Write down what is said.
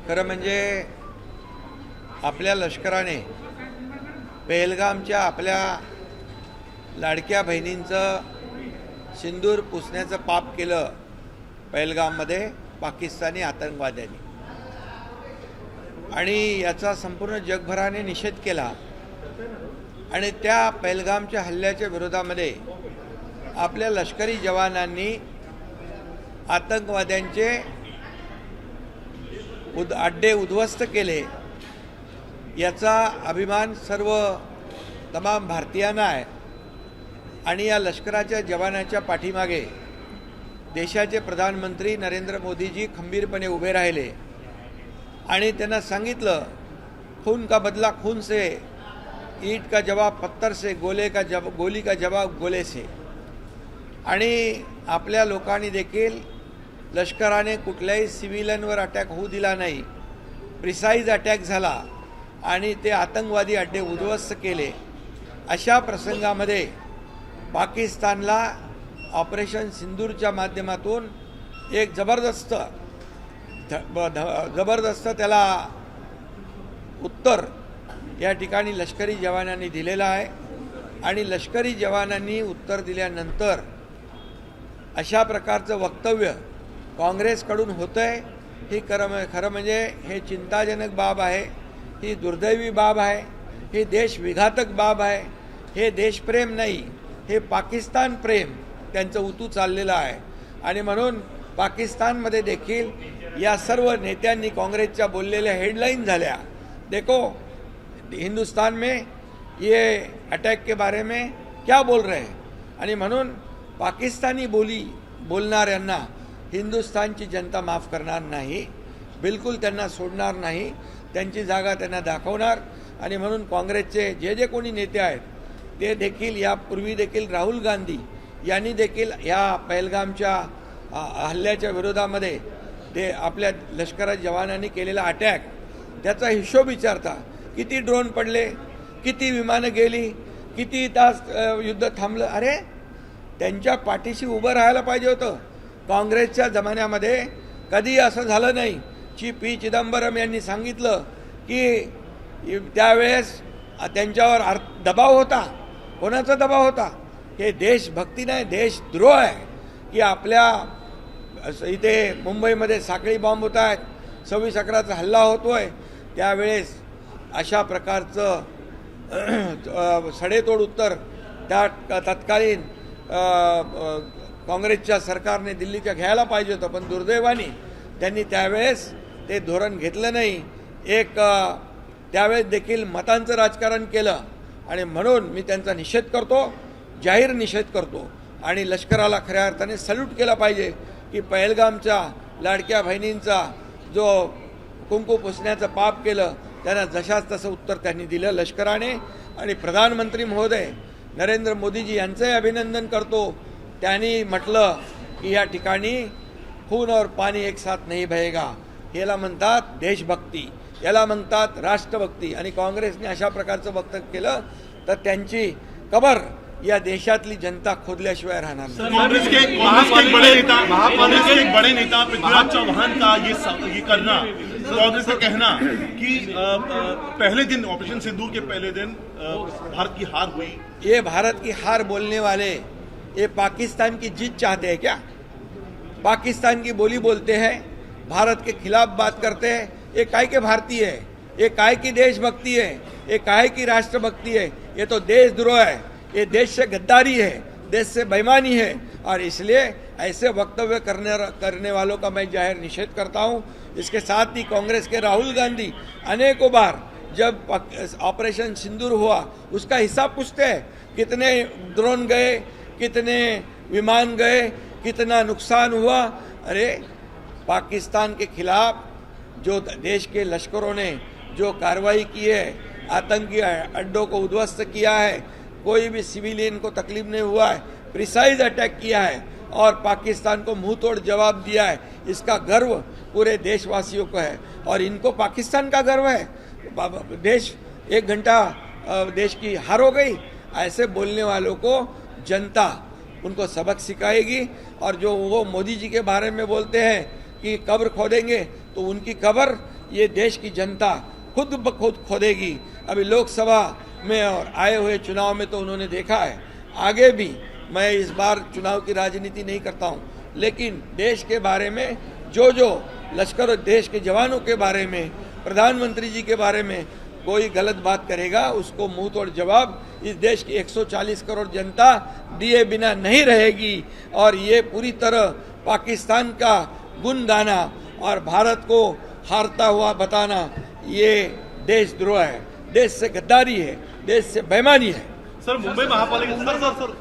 खरं म्हणजे आपल्या लष्कराने पहलगामच्या आपल्या लाडक्या बहिणींचं सिंदूर पुसण्याचं पाप केलं पहलगाममध्ये पाकिस्तानी आतंकवाद्यांनी, आणि याचा संपूर्ण जगभराने निषेध केला. आणि त्या पहलगामच्या हल्ल्याच्या विरोधामध्ये आपल्या लष्करी जवानांनी आतंकवाद्यांचे अड्डे उद्ध्वस्त केले. याचा अभिमान सर्व तमाम भारतीयांना आहे. आणि या लष्कराच्या जवानाच्या पाठीमागे देशाचे प्रधानमंत्री नरेंद्र मोदीजी खंबीरपणे उभे राहिले आणि त्यांना सांगितलं, खून का बदला खून से, ईंट का जवाब पत्थर से, गोली का जवाब गोले से. आणि आपल्या लोकांनी देखील लष्कराने कुठल्याही सिव्हिलियनवर अटॅक होऊ दिला नाही. प्रिसाईज अटॅक झाला आणि ते आतंकवादी अड्डे उद्ध्वस्त केले. अशा प्रसंगामध्ये पाकिस्तानला ऑपरेशन सिंदूरच्या माध्यमातून एक जबरदस्त त्याला उत्तर या ठिकाणी लष्करी जवानांनी दिलेलं आहे. आणि लष्करी जवानांनी उत्तर दिल्यानंतर अशा प्रकारचं वक्तव्य काँग्रेसकडून होतं आहे, ही खरं म्हणजे हे चिंताजनक बाब आहे. ही दुर्दैवी बाब आहे. ही देशविघातक बाब आहे. हे देशप्रेम नाही, हे पाकिस्तान प्रेम त्यांचं उतू चाललेलं आहे. आणि म्हणून पाकिस्तानमध्ये देखील या सर्व नेत्यांनी काँग्रेसच्या बोललेल्या हेडलाईन झाल्या, देखो हिंदुस्तान में ये अटैक के बारे में क्या बोल रहे हैं. आणि म्हणून पाकिस्तानी बोलणाऱ्यांना हिंदुस्तानची जनता माफ करणार नाही, बिलकुल त्यांना सोडणार नाही, त्यांची जागा त्यांना दाखवणार. आणि म्हणून काँग्रेसचे जे कोणी नेते आहेत ते देखील यापूर्वी देखील राहुल गांधी यांनी देखील या पहलगामच्या हल्ल्याच्या विरोधामध्ये ते आपल्या लष्कराच्या जवानांनी केलेला अटॅक त्याचा हिशोब विचारता, किती ड्रोन पडले, किती विमानं गेली, किती तास युद्ध थांबलं. अरे त्यांच्या पाठीशी उभं राहायला पाहिजे होतं. काँग्रेसच्या जमान्यामध्ये कधी असं झालं नाही. पी चिदंबरम यांनी सांगितलं की त्यावेळेस त्यांच्यावर दबाव होता. कोणाचा दबाव होता? हे देशभक्ती नाही, देशद्रोह आहे. की आपल्या इथे मुंबईमध्ये साखळी बॉम्ब होत आहेत, 26/11चा हल्ला होतोय, त्यावेळेस अशा प्रकारचं सडेतोड उत्तर त्या तत्कालीन काँग्रेसच्या सरकारने दिल्लीच्या घ्यायला पाहिजे होतं. पण दुर्दैवाने त्यांनी त्यावेळेस ते धोरण घेतलं नाही. त्यावेळेस देखील मतांचं राजकारण केलं. आणि म्हणून मी त्यांचा निषेध करतो, जाहीर निषेध करतो. आणि लष्कराला खऱ्या अर्थाने सल्यूट केला पाहिजे की पहलगामच्या लाडक्या बहिणींचा जो कुंकू पुसण्याचं पाप केलं त्यांना जशाच तसं उत्तर त्यांनी दिलं लष्कराने. आणि प्रधानमंत्री महोदय नरेंद्र मोदीजी यांचंही अभिनंदन करतो. त्यांनी म्हटलं की या ठिकाणी खून और पाणी एक साथ नहीं बहेगा. याला म्हणतात देशभक्ती, याला म्हणतात राष्ट्रभक्ती. आणि काँग्रेसने अशा प्रकारचं वक्तव्य केलं तर त्यांची कबर या देशातली जनता खोदल्याशिवाय राहणार नाही. कांग्रेस के बड़े नेता पृथ्वीराज चौहान का ये करना, कांग्रेस का कहना कि पहले दिन ऑपरेशन सिंदूर के पहले दिन भारत की हार हुई. ये भारत की हार बोलने वाले ये पाकिस्तान की जीत चाहते हैं क्या? पाकिस्तान की बोली बोलते हैं, भारत के खिलाफ बात करते हैं. ये काय के भारतीय है, ये काय की देशभक्ति है, ये काय की राष्ट्रभक्ति है? ये तो देशद्रोह है, ये देश से गद्दारी है, देश से बेईमानी है. और इसलिए ऐसे वक्तव्य करने वालों का मैं जाहिर निषेध करता हूँ. इसके साथ ही कांग्रेस के राहुल गांधी अनेकों बार जब ऑपरेशन सिंदूर हुआ उसका हिसाब पूछते हैं, कितने ड्रोन गए, कितने विमान गए, कितना नुकसान हुआ. अरे पाकिस्तान के खिलाफ जो देश के लश्करों ने जो कार्रवाई की है, आतंकी अड्डों को उद्ध्वस्त किया है, कोई भी सिविलियन को तकलीफ नहीं हुआ है, प्रिसाइज अटैक किया है और पाकिस्तान को मुंह तोड़ जवाब दिया है, इसका गर्व पूरे देशवासियों को है. और इनको पाकिस्तान का गर्व है. देश 1 घंटा देश की हार हो गई. ऐसे बोलने वालों को जनता उनको सबक सिखाएगी. और जो वो मोदी जी के बारे में बोलते हैं कि कब्र खोदेंगे, तो उनकी कब्र ये देश की जनता खुद ब खुद खोदेगी। अभी लोकसभा में और आए हुए चुनाव में तो उन्होंने देखा है। आगे भी मैं इस बार चुनाव की राजनीति नहीं करता हूँ, लेकिन देश के बारे में जो लश्कर और देश के जवानों के बारे में, प्रधानमंत्री जी के बारे में कोई गलत बात करेगा उसको मुंह तोड़ जवाब इस देश की 140 करोड़ जनता दिए बिना नहीं रहेगी। और ये पूरी तरह पाकिस्तान का गुण गाना और भारत को हारता हुआ बताना ये देशद्रोह है, देश से गद्दारी है, देश से बेईमानी है। सर मुंबई महापालिका सर